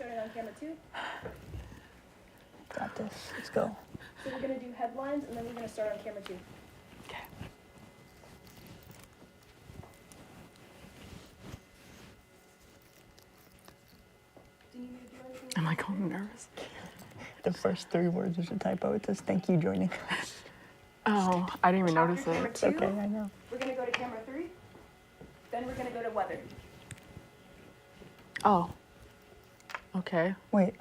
starting on camera 2. Got this. Let's go. So we're going to do headlines, and then we're going to start on camera 2. Okay. Do you need me to do anything? Am I going nervous? The first 3 words is a typo. It says, "Thank you, joining us." Oh, I didn't even notice Camera it. 2, Okay, I know. we're going to go to camera 3. Then we're going to go to weather. Oh. Okay. Wait.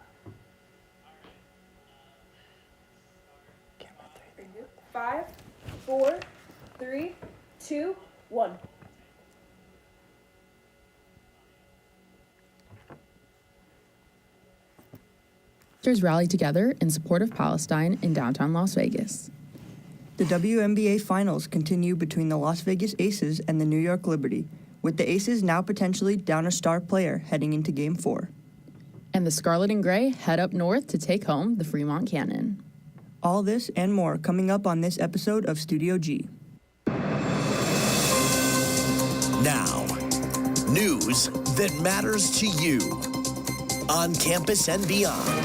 Camera 3. 5, 4, 3, 2, 1. Rallied together in support of Palestine in downtown Las Vegas. The WNBA Finals continue between the Las Vegas Aces and the New York Liberty, with the Aces now potentially down a star player heading into Game 4. And the Scarlet and Gray head up north to take home the Fremont Cannon. All this and more coming up on this episode of Studio G. Now, news that matters to you on campus and beyond.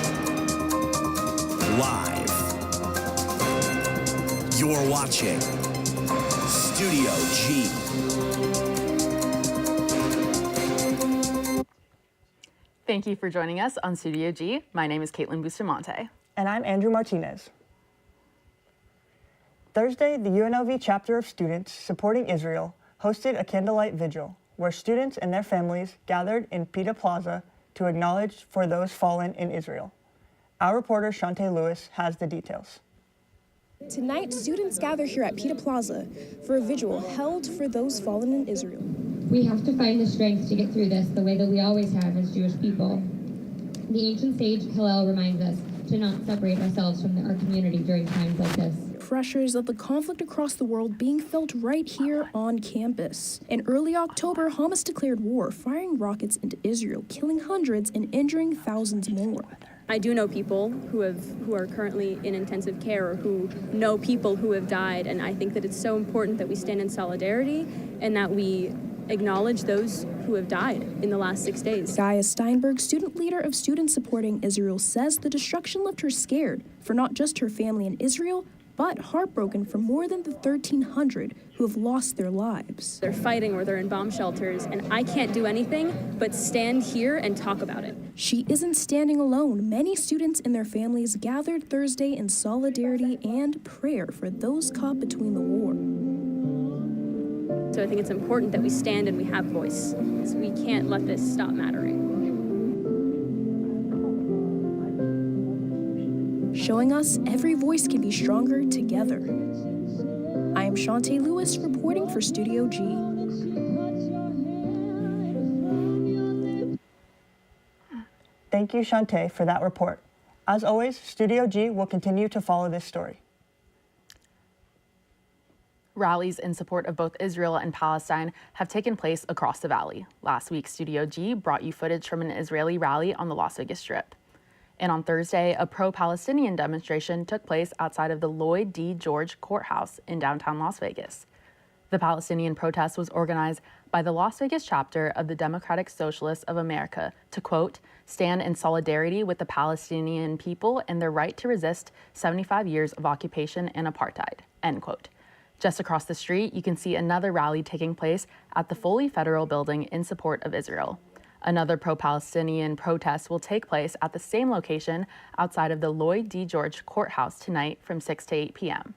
Live. You're watching Studio G. Thank you for joining us on Studio G. My name is Caitlin Bustamante. And I'm Andrew Martinez. Thursday, the UNLV chapter of students supporting Israel hosted a candlelight vigil where students and their families gathered in PETA Plaza to acknowledge for those fallen in Israel. Our reporter Shantae Lewis has the details. Tonight, students gather here at PETA Plaza for a vigil held for those fallen in Israel. We have to find the strength to get through this the way that we always have as Jewish people. The ancient sage Hillel reminds us to not separate ourselves from our community during times like this. Pressures of the conflict across the world being felt right here on campus. In early October, Hamas declared war, firing rockets into Israel, killing hundreds and injuring thousands more. I do know people who are currently in intensive care or who know people who have died, and I think that it's so important that we stand in solidarity and that we acknowledge those who have died in the last 6 days. Gaia Steinberg, student leader of Students Supporting Israel, says the destruction left her scared for not just her family in Israel, but heartbroken for more than the 1,300 who have lost their lives. They're fighting or they're in bomb shelters, and I can't do anything but stand here and talk about it. She isn't standing alone. Many students and their families gathered Thursday in solidarity and prayer for those caught between the war. So I think it's important that we stand and we have voice, because we can't let this stop mattering. Showing us every voice can be stronger together. I am Shantae Lewis reporting for Studio G. Thank you, Shantae, for that report. As always, Studio G will continue to follow this story. Rallies in support of both Israel and Palestine have taken place across the valley. Last week, Studio G brought you footage from an Israeli rally on the Las Vegas Strip. And on Thursday, a pro-Palestinian demonstration took place outside of the Lloyd D. George Courthouse in downtown Las Vegas. The Palestinian protest was organized by the Las Vegas chapter of the Democratic Socialists of America to, quote, stand in solidarity with the Palestinian people and their right to resist 75 years of occupation and apartheid, end quote. Just across the street, you can see another rally taking place at the Foley Federal Building in support of Israel. Another pro-Palestinian protest will take place at the same location outside of the Lloyd D. George Courthouse tonight from 6 to 8 p.m.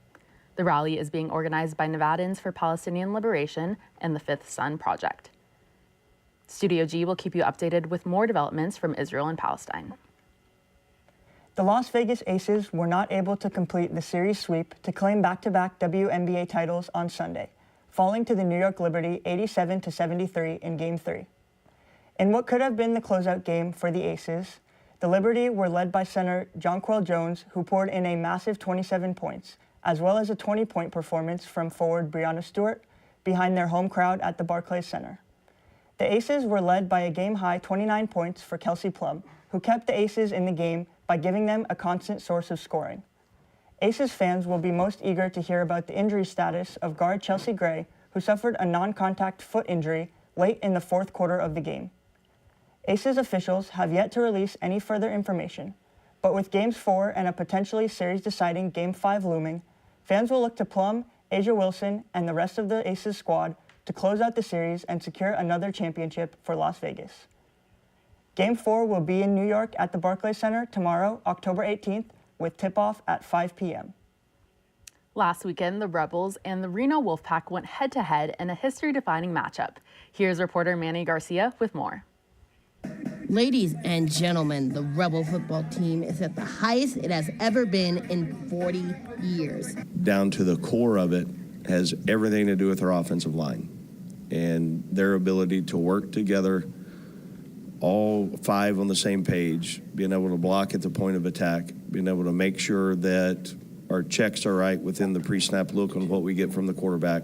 The rally is being organized by Nevadans for Palestinian Liberation and the Fifth Sun Project. Studio G will keep you updated with more developments from Israel and Palestine. The Las Vegas Aces were not able to complete the series sweep to claim back-to-back WNBA titles on Sunday, falling to the New York Liberty 87-73 in Game 3. In what could have been the closeout game for the Aces, the Liberty were led by center Jonquel Jones, who poured in a massive 27 points, as well as a 20-point performance from forward Breanna Stewart behind their home crowd at the Barclays Center. The Aces were led by a game-high 29 points for Kelsey Plum, who kept the Aces in the game by giving them a constant source of scoring. Aces fans will be most eager to hear about the injury status of guard Chelsea Gray, who suffered a non-contact foot injury late in the fourth quarter of the game. Aces officials have yet to release any further information, but with Games 4 and a potentially series-deciding Game 5 looming, fans will look to Plum, Asia Wilson, and the rest of the Aces squad to close out the series and secure another championship for Las Vegas. Game 4 will be in New York at the Barclays Center tomorrow, October 18th, with tip-off at 5 p.m. Last weekend, the Rebels and the Reno Wolfpack went head-to-head in a history-defining matchup. Here's reporter Manny Garcia with more. Ladies and gentlemen, the Rebel football team is at the highest it has ever been in 40 years. Down to the core of it has everything to do with our offensive line and their ability to work together, all five on the same page, being able to block at the point of attack, being able to make sure that our checks are right within the pre-snap look on what we get from the quarterback,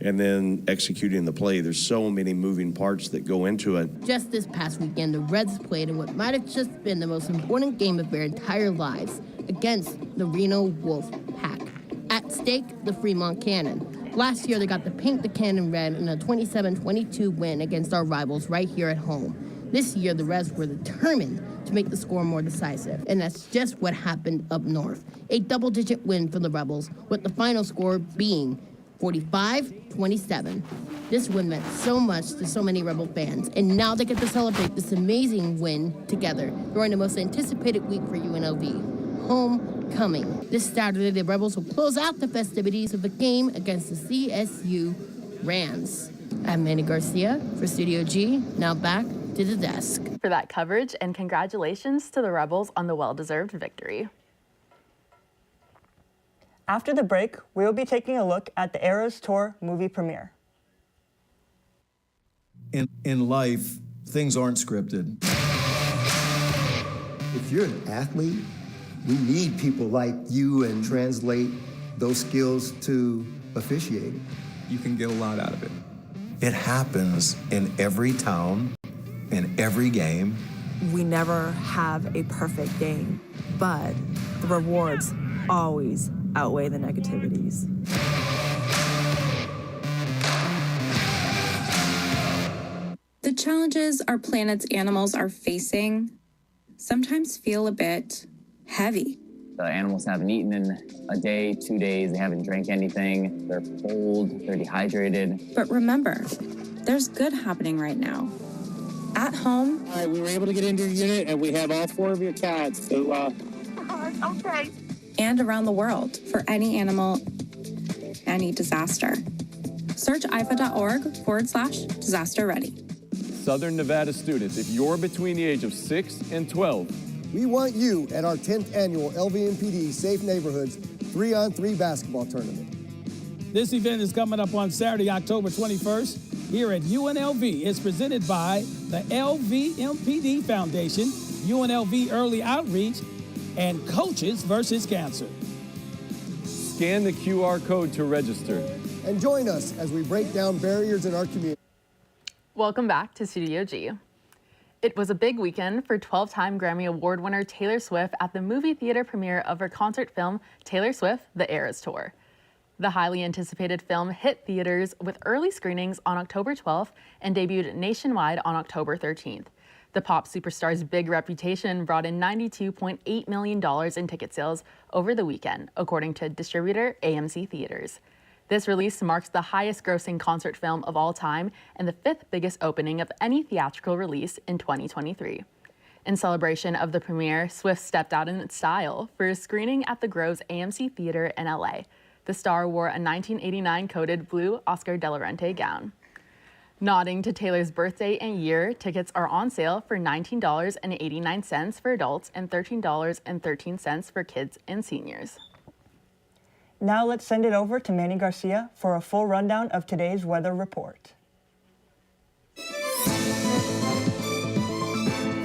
and then executing the play. There's so many moving parts that go into it. Just this past weekend, the Reds played in what might have just been the most important game of their entire lives against the Reno Wolf Pack. At stake, the Fremont Cannon. Last year, they got to paint the cannon red in a 27-22 win against our rivals right here at home. This year, the Reds were determined to make the score more decisive, and that's just what happened up north. A double-digit win for the Rebels, with the final score being 45-27. This win meant so much to so many Rebel fans, and now they get to celebrate this amazing win together during the most anticipated week for UNLV, homecoming. This Saturday, the Rebels will close out the festivities of the game against the CSU Rams. I'm Manny Garcia for Studio G. Now back to the desk. For that coverage, and congratulations to the Rebels on the well-deserved victory. After the break, we will be taking a look at the Eras Tour movie premiere. In life, things aren't scripted. If you're an athlete, we need people like you and translate those skills to officiating. You can get a lot out of it. It happens in every town, in every game. We never have a perfect game, but the rewards always outweigh the negativities. The challenges our planet's animals are facing sometimes feel a bit heavy. The animals haven't eaten in a day, 2 days, they haven't drank anything, they're cold, they're dehydrated. But remember, there's good happening right now. At home. All right, we were able to get into your unit and we have all 4 of your cats. So, okay. And around the world for any animal, any disaster. Search ifa.org/disaster ready. Southern Nevada students, if you're between the age of 6 and 12, we want you at our 10th annual LVMPD Safe Neighborhoods 3-on-3 basketball tournament. This event is coming up on Saturday, October 21st, here at UNLV. It's presented by the LVMPD Foundation, UNLV Early Outreach, and Coaches versus Cancer. Scan the QR code to register. And join us as we break down barriers in our community. Welcome back to Studio G. It was a big weekend for 12-time Grammy Award winner Taylor Swift at the movie theater premiere of her concert film, Taylor Swift: The Eras Tour. The highly anticipated film hit theaters with early screenings on October 12th and debuted nationwide on October 13th. The pop superstar's big reputation brought in $92.8 million in ticket sales over the weekend, according to distributor AMC Theaters. This release marks the highest-grossing concert film of all time and the 5th biggest opening of any theatrical release in 2023. In celebration of the premiere, Swift stepped out in style for a screening at the Grove's AMC Theater in LA. The star wore a 1989 coated blue Oscar de la Renta gown. Nodding to Taylor's birthday and year, tickets are on sale for $19.89 for adults and $13.13 for kids and seniors. Now let's send it over to Manny Garcia for a full rundown of today's weather report.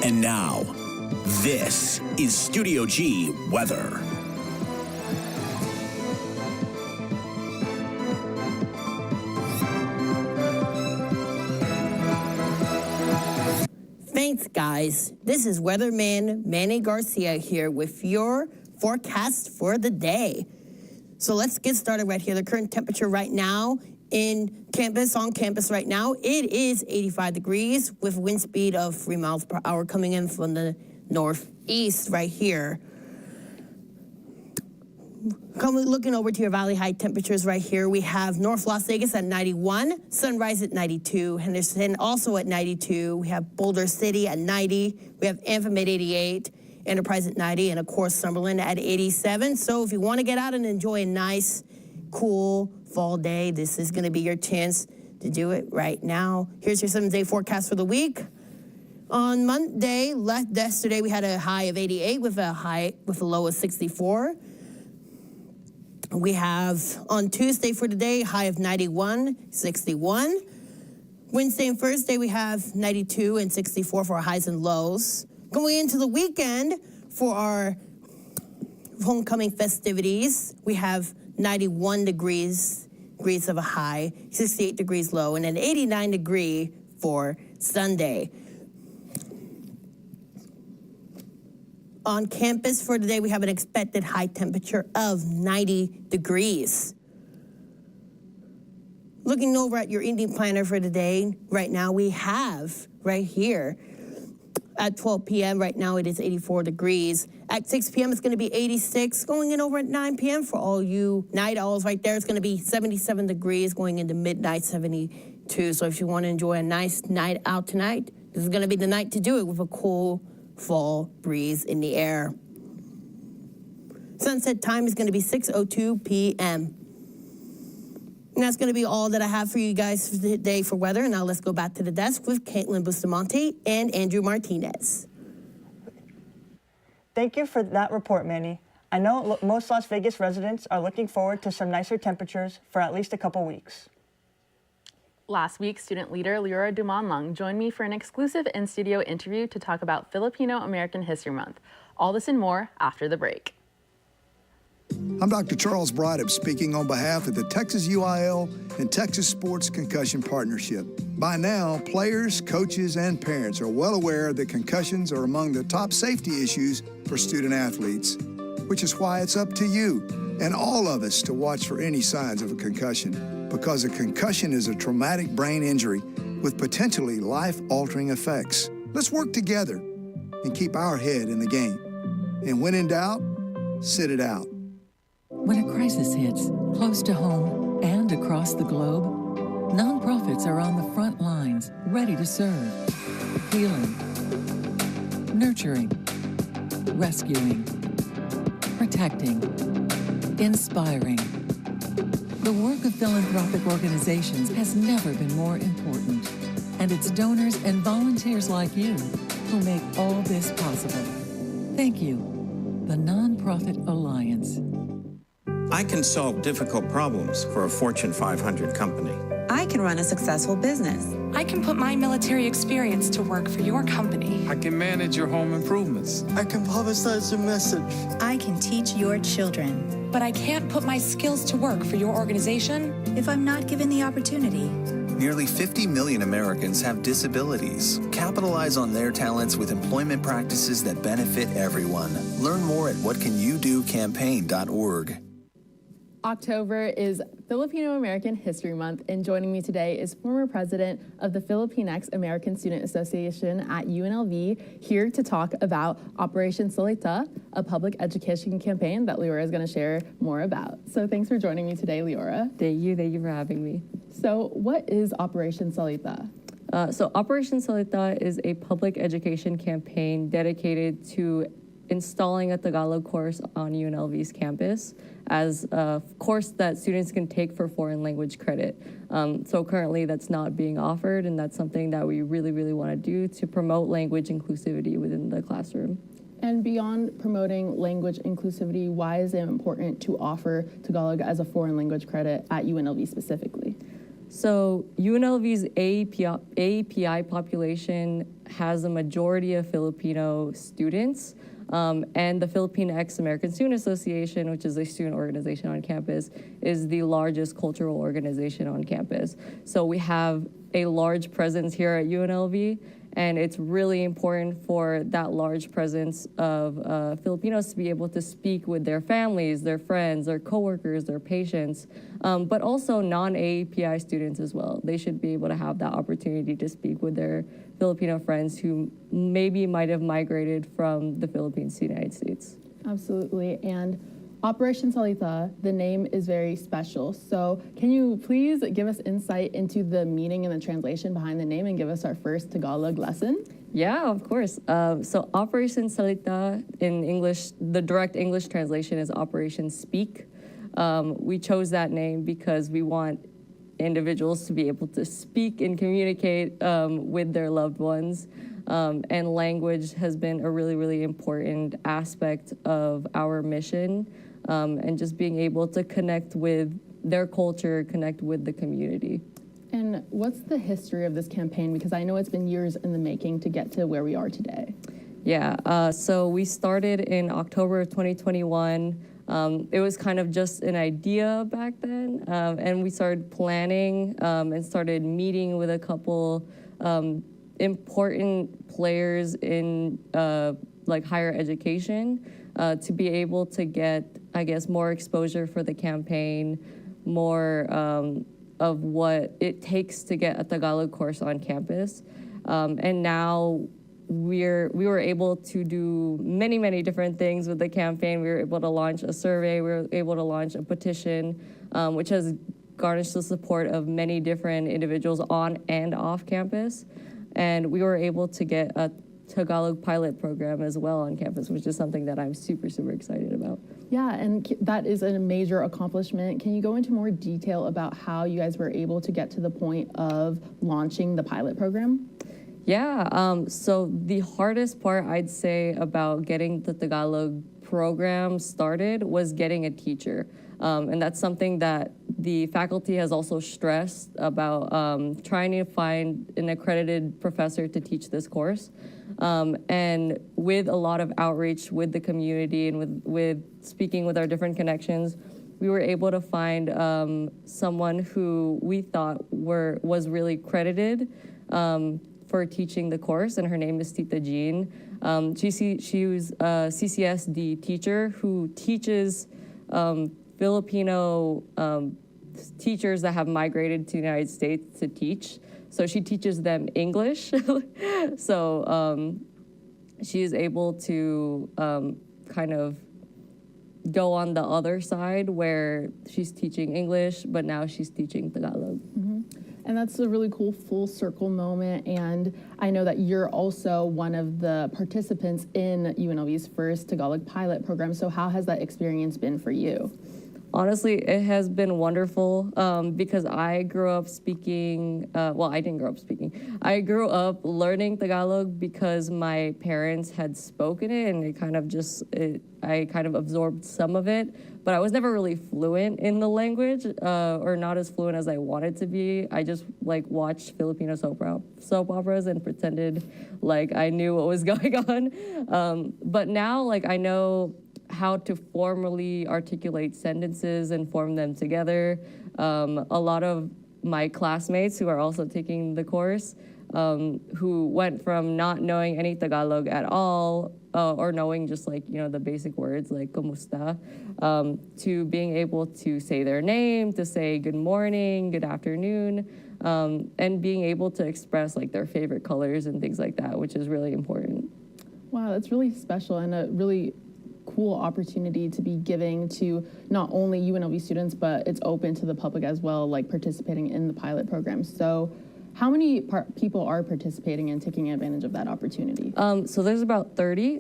And now, this is Studio G weather. Thanks, guys. This is weatherman Manny Garcia here with your forecast for the day. So let's get started right here. The current temperature right now in On campus right now, it is 85 degrees with a wind speed of 3 miles per hour coming in from the northeast right here. Looking over to your valley high temperatures right here, we have North Las Vegas at 91, Sunrise at 92, Henderson also at 92. We have Boulder City at 90. We have Anthem at 88, Enterprise at 90, and of course Summerlin at 87. So if you want to get out and enjoy a nice, cool fall day, this is going to be your chance to do it right now. Here's your 7-day forecast for the week. On Monday, yesterday, we had a high of 88 with a low of 64. We have on Tuesday for today, high of 91, 61. Wednesday and Thursday, we have 92 and 64 for our highs and lows. Going into the weekend for our homecoming festivities, we have 91 degrees of a high, 68 degrees low, and an 89 degree for Sunday. On campus for today, we have an expected high temperature of 90 degrees. Looking over at your evening planner for today, right now we have right here at 12 p.m. Right now it is 84 degrees. At 6 p.m. it's going to be 86. Going in over at 9 p.m. for all you night owls right there, it's going to be 77 degrees. Going into midnight, 72. So if you want to enjoy a nice night out tonight, this is going to be the night to do it with a cool fall breeze in the air. Sunset time is going to be 6:02 p.m. And that's going to be all that I have for you guys for today for weather. And now let's go back to the desk with Caitlin Bustamante and Andrew Martinez. Thank you for that report, Manny. I know most Las Vegas residents are looking forward to some nicer temperatures for at least a couple weeks. Last week, student leader Leora Dumonlung joined me for an exclusive in-studio interview to talk about Filipino-American History Month. All this and more after the break. I'm Dr. Charles Brideup speaking on behalf of the Texas UIL and Texas Sports Concussion Partnership. By now, players, coaches, and parents are well aware that concussions are among the top safety issues for student athletes, which is why it's up to you and all of us to watch for any signs of a concussion. Because a concussion is a traumatic brain injury with potentially life-altering effects. Let's work together and keep our head in the game. And when in doubt, sit it out. When a crisis hits, close to home and across the globe, nonprofits are on the front lines, ready to serve. Healing, nurturing, rescuing, protecting, inspiring. The work of philanthropic organizations has never been more important, and it's donors and volunteers like you who make all this possible. Thank you, the Nonprofit Alliance. I can solve difficult problems for a Fortune 500 company. I can run a successful business. I can put my military experience to work for your company. I can manage your home improvements. I can publicize your message. I can teach your children. But I can't put my skills to work for your organization if I'm not given the opportunity. Nearly 50 million Americans have disabilities. Capitalize on their talents with employment practices that benefit everyone. Learn more at whatcanyoudocampaign.org. October is Filipino-American History Month, and joining me today is former president of the Filipinx American Student Association at UNLV, here to talk about Operation Salita, a public education campaign that Leora is going to share more about. So thanks for joining me today, Leora. Thank you for having me. So what is Operation Salita? So Operation Salita is a public education campaign dedicated to installing a Tagalog course on UNLV's campus as a course that students can take for foreign language credit. So currently that's not being offered, and that's something that we really, really want to do to promote language inclusivity within the classroom. And beyond promoting language inclusivity, why is it important to offer Tagalog as a foreign language credit at UNLV specifically? So UNLV's API population has a majority of Filipino students. And the Filipinx American Student Association, which is a student organization on campus, is the largest cultural organization on campus. So we have a large presence here at UNLV, And it's really important for that large presence of Filipinos to be able to speak with their families, their friends, their coworkers, their patients, but also non-AAPI students as well. They should be able to have that opportunity to speak with their Filipino friends who maybe might have migrated from the Philippines to the United States. Absolutely. And Operation Salita, the name is very special. So can you please give us insight into the meaning and the translation behind the name and give us our first Tagalog lesson? Yeah, of course. So Operation Salita in English, the direct English translation is Operation Speak. We chose that name because we want individuals to be able to speak and communicate with their loved ones. And language has been a really, really important aspect of our mission. And just being able to connect with their culture, connect with the community. And what's the history of this campaign? Because I know it's been years in the making to get to where we are today. Yeah, so we started in October of 2021. It was kind of just an idea back then, and we started planning and started meeting with a couple important players in like higher education to be able to get, I guess, more exposure for the campaign, more of what it takes to get a Tagalog course on campus. And now we were able to do many, many different things with the campaign. We were able to launch a survey. We were able to launch a petition, which has garnished the support of many different individuals on and off campus. And we were able to get a Tagalog pilot program as well on campus, which is something that I'm super, super excited about. Yeah, and that is a major accomplishment. Can you go into more detail about how you guys were able to get to the point of launching the pilot program? Yeah, so the hardest part I'd say about getting the Tagalog program started was getting a teacher. And that's something that the faculty has also stressed about trying to find an accredited professor to teach this course. And with a lot of outreach with the community and with speaking with our different connections, we were able to find someone who we thought was really credited for teaching the course, and her name is Tita Jean. She was a CCSD teacher who teaches Filipino teachers that have migrated to the United States to teach. So she teaches them English. So she is able to kind of go on the other side where she's teaching English, but now she's teaching Tagalog. Mm-hmm. And that's a really cool full circle moment. And I know that you're also one of the participants in UNLV's first Tagalog pilot program. So how has that experience been for you? Honestly, it has been wonderful because I grew up speaking, well, I didn't grow up speaking. I grew up learning Tagalog because my parents had spoken it, and I kind of absorbed some of it, but I was never really fluent in the language or not as fluent as I wanted to be. I just watched Filipino soap operas and pretended like I knew what was going on. But now I know how to formally articulate sentences and form them together. A lot of my classmates who are also taking the course, who went from not knowing any Tagalog at all, or knowing just the basic words like kumusta, to being able to say their name, to say good morning, good afternoon, and being able to express their favorite colors and things like that, which is really important. Wow, that's really special and a really cool opportunity to be giving to not only UNLV students, but it's open to the public as well, participating in the pilot program. So how many people are participating and taking advantage of that opportunity? So there's about 30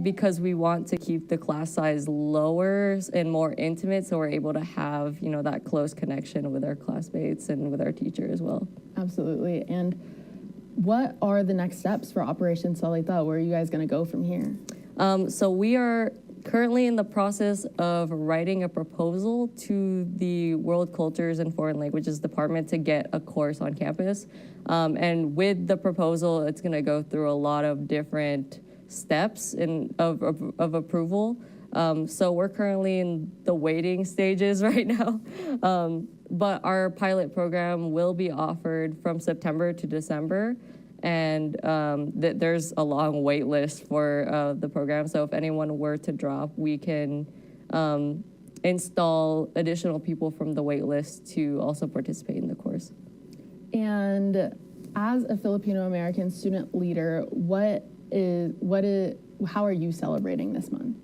because we want to keep the class size lower and more intimate, so we're able to have that close connection with our classmates and with our teacher as well. Absolutely. And what are the next steps for Operation Salita? Where are you guys going to go from here? So we are currently in the process of writing a proposal to the World Cultures and Foreign Languages Department to get a course on campus. And with the proposal, it's going to go through a lot of different steps of approval. So we're currently in the waiting stages right now. But our pilot program will be offered from September to December. and there's a long wait list for the program. So if anyone were to drop, we can install additional people from the wait list to also participate in the course. And as a Filipino American student leader, how are you celebrating this month?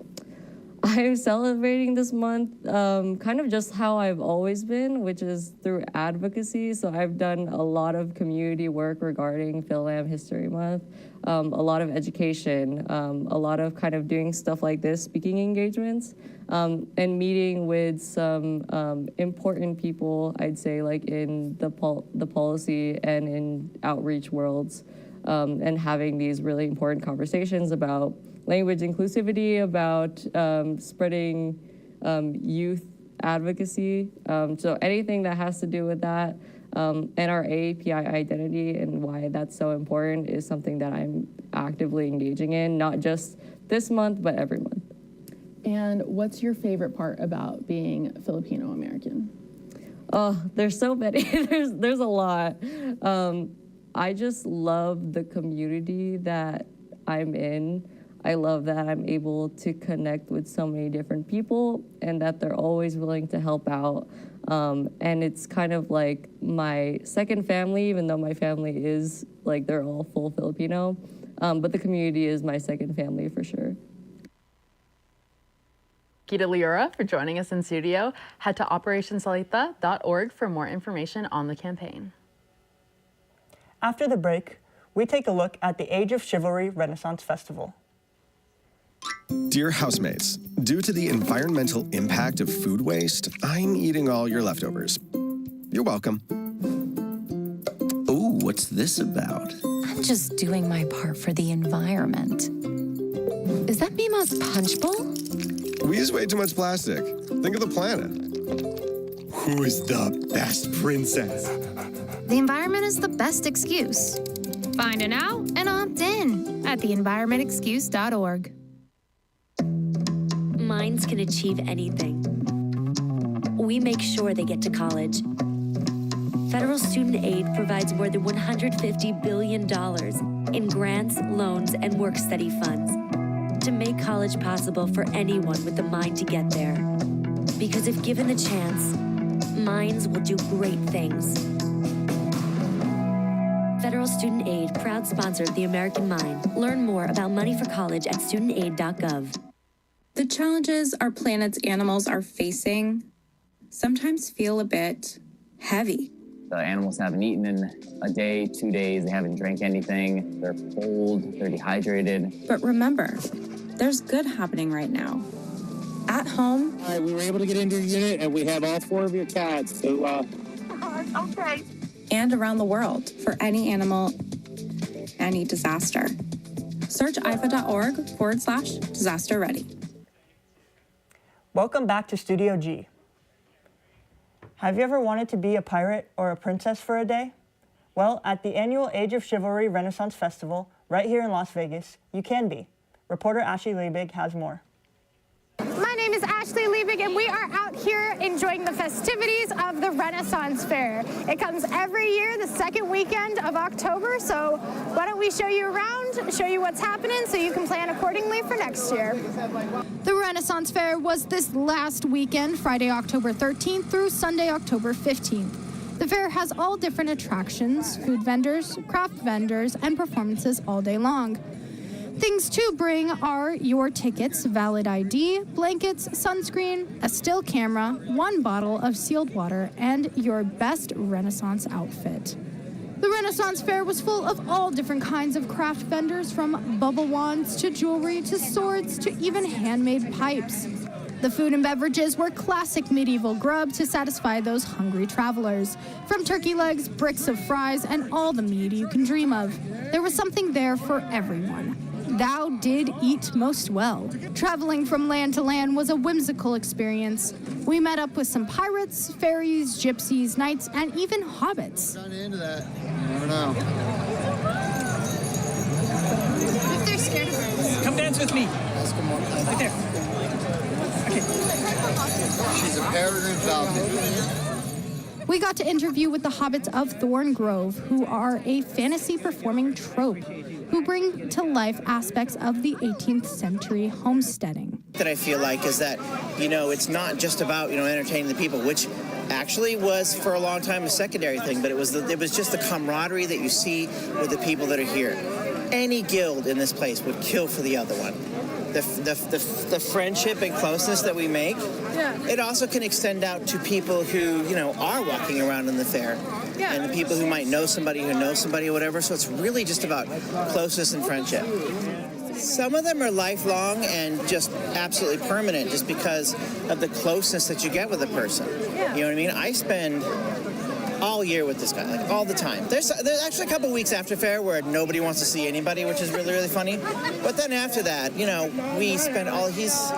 I'm celebrating this month kind of just how I've always been, which is through advocacy. So I've done a lot of community work regarding Phil-Am History Month, a lot of education, a lot of kind of doing stuff like this, speaking engagements, and meeting with some important people, I'd say, like in the policy and in outreach worlds, and having these really important conversations about language inclusivity, about spreading youth advocacy. So anything that has to do with that and our AAPI identity and why that's so important is something that I'm actively engaging in, not just this month, but every month. And what's your favorite part about being Filipino American? Oh, there's so many. there's a lot. I just love the community that I'm in. I love that I'm able to connect with so many different people and that they're always willing to help out. And it's kind of like my second family, even though my family is like, they're all full Filipino. But the community is my second family for sure. Kita Liura for joining us in studio. Head to operationsalita.org for more information on the campaign. After the break, we take a look at the Age of Chivalry Renaissance Festival. Dear housemates, due to the environmental impact of food waste, I'm eating all your leftovers. You're welcome. Ooh, what's this about? I'm just doing my part for the environment. Is that Mima's punch bowl? We use way too much plastic. Think of the planet. Who is the best princess? The environment is the best excuse. Find an out and opt in at theenvironmentexcuse.org. Minds can achieve anything. We make sure they get to college. Federal student aid provides more than $150 billion in grants, loans, and work-study funds to make college possible for anyone with the mind to get there. Because if given the chance, minds will do great things. Federal Student Aid, proud sponsor of the American Mind. Learn more about money for college at studentaid.gov. The challenges our planet's animals are facing sometimes feel a bit heavy. The animals haven't eaten in a day, 2 days. They haven't drank anything. They're cold, they're dehydrated. But remember, there's good happening right now. At home. All right, we were able to get into your unit, and we have all 4 of your cats. So, Okay. And around the world for any animal, any disaster. Search ifa.org/disaster ready. Welcome back to Studio G. Have you ever wanted to be a pirate or a princess for a day? Well, at the annual Age of Chivalry Renaissance Festival, right here in Las Vegas, you can be. Reporter Ashley Liebig has more. My name is Ashley Liebig, and we are out here enjoying the festivities of the Renaissance Fair. It comes every year, the second weekend of October, so why don't we show you around, show you what's happening so you can plan accordingly for next year. The Renaissance Fair was this last weekend, Friday, October 13th through Sunday, October 15th. The fair has all different attractions, food vendors, craft vendors, and performances all day long. Things to bring are your tickets, valid ID, blankets, sunscreen, a still camera, 1 bottle of sealed water, and your best Renaissance outfit. The Renaissance Fair was full of all different kinds of craft vendors, from bubble wands to jewelry to swords to even handmade pipes. The food and beverages were classic medieval grub to satisfy those hungry travelers. From turkey legs, bricks of fries, and all the meat you can dream of. There was something there for everyone. Thou did eat most well. Traveling from land to land was a whimsical experience. We met up with some pirates, fairies, gypsies, knights, and even hobbits. Not into that. You never know. If they're scared of birds. Come dance with me. Ask them more. Right there. Okay. She's a peregrine falcon. We got to interview with the hobbits of Thorn Grove, who are a fantasy performing troupe, who bring to life aspects of the 18th century homesteading. That I feel like is that, it's not just about, entertaining the people, which actually was for a long time a secondary thing, but it was just the camaraderie that you see with the people that are here. Any guild in this place would kill for the other one. The friendship and closeness that we make, it also can extend out to people who, are walking around in the fair. Yeah. And the people who might know somebody who knows somebody or whatever. So it's really just about closeness and friendship. Some of them are lifelong and just absolutely permanent just because of the closeness that you get with a person. Yeah. You know what I mean? I spend all year with this guy, like all the time. There's actually a couple weeks after fair where nobody wants to see anybody, which is really, really funny. But then after that, we spend he's,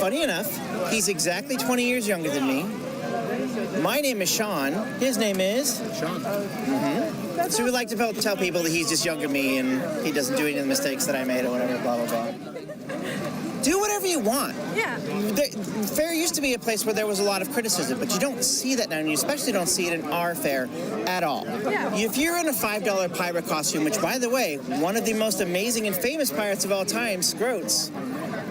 funny enough, he's exactly 20 years younger than me. My name is Sean. His name is? Sean. Mm-hmm. So we like to tell people that he's just younger than me and he doesn't do any of the mistakes that I made or whatever, blah, blah, blah. Do whatever you want. Yeah. Fair used to be a place where there was a lot of criticism, but you don't see that now, and you especially don't see it in our fair at all. Yeah. If you're in a $5 pirate costume, which, by the way, one of the most amazing and famous pirates of all time, Scroats,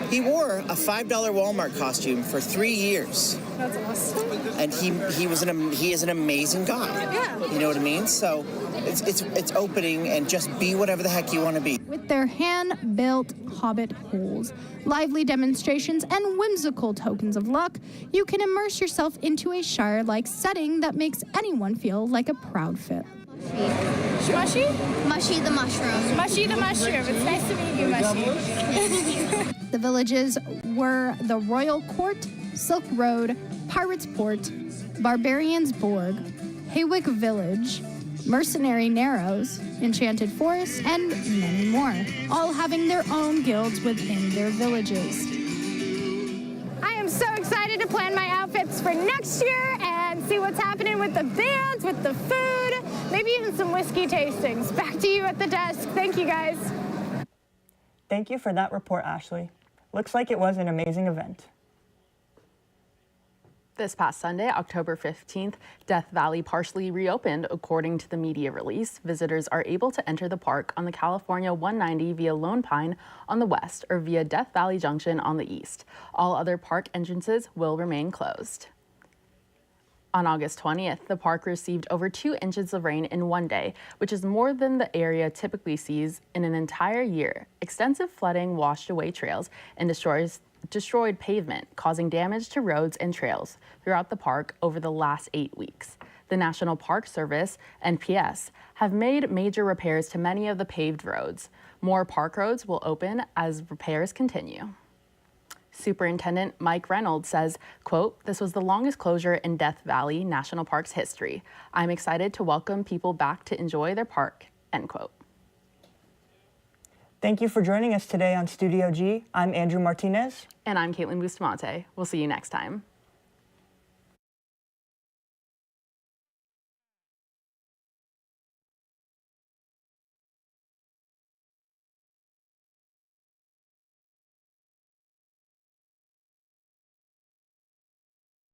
he wore a $5 Walmart costume for 3 years. That's awesome. And he is an amazing guy. Yeah. You know what I mean? So it's opening, and just be whatever the heck you want to be. With their hand-built hobbit holes, lively demonstrations, and whimsical tokens of luck, you can immerse yourself into a Shire-like setting that makes anyone feel like a proud fit. Mushy? Mushy the mushroom. Mushy the mushroom. It's nice to meet you, Mushy. The villages were the Royal Court, Silk Road, Pirates Port, Barbarians Borg, Haywick Village, Mercenary Narrows, Enchanted Forest, and many more, all having their own guilds within their villages. I am so excited to plan my outfits for next year and see what's happening with the bands, with the food, maybe even some whiskey tastings. Back to you at the desk. Thank you, guys. Thank you for that report, Ashley. Looks like it was an amazing event. This past Sunday, October 15th, Death Valley partially reopened. According to the media release, visitors are able to enter the park on the California 190 via Lone Pine on the west or via Death Valley Junction on the east. All other park entrances will remain closed. On August 20th, the park received over 2 inches of rain in one day, which is more than the area typically sees in an entire year. Extensive flooding washed away trails and destroyed pavement, causing damage to roads and trails throughout the park over the last 8 weeks. The National Park Service, NPS, have made major repairs to many of the paved roads. More park roads will open as repairs continue. Superintendent Mike Reynolds says, quote, "This was the longest closure in Death Valley National Park's history. I'm excited to welcome people back to enjoy their park," end quote. Thank you for joining us today on Studio G. I'm Andrew Martinez. And I'm Caitlin Bustamante. We'll see you next time.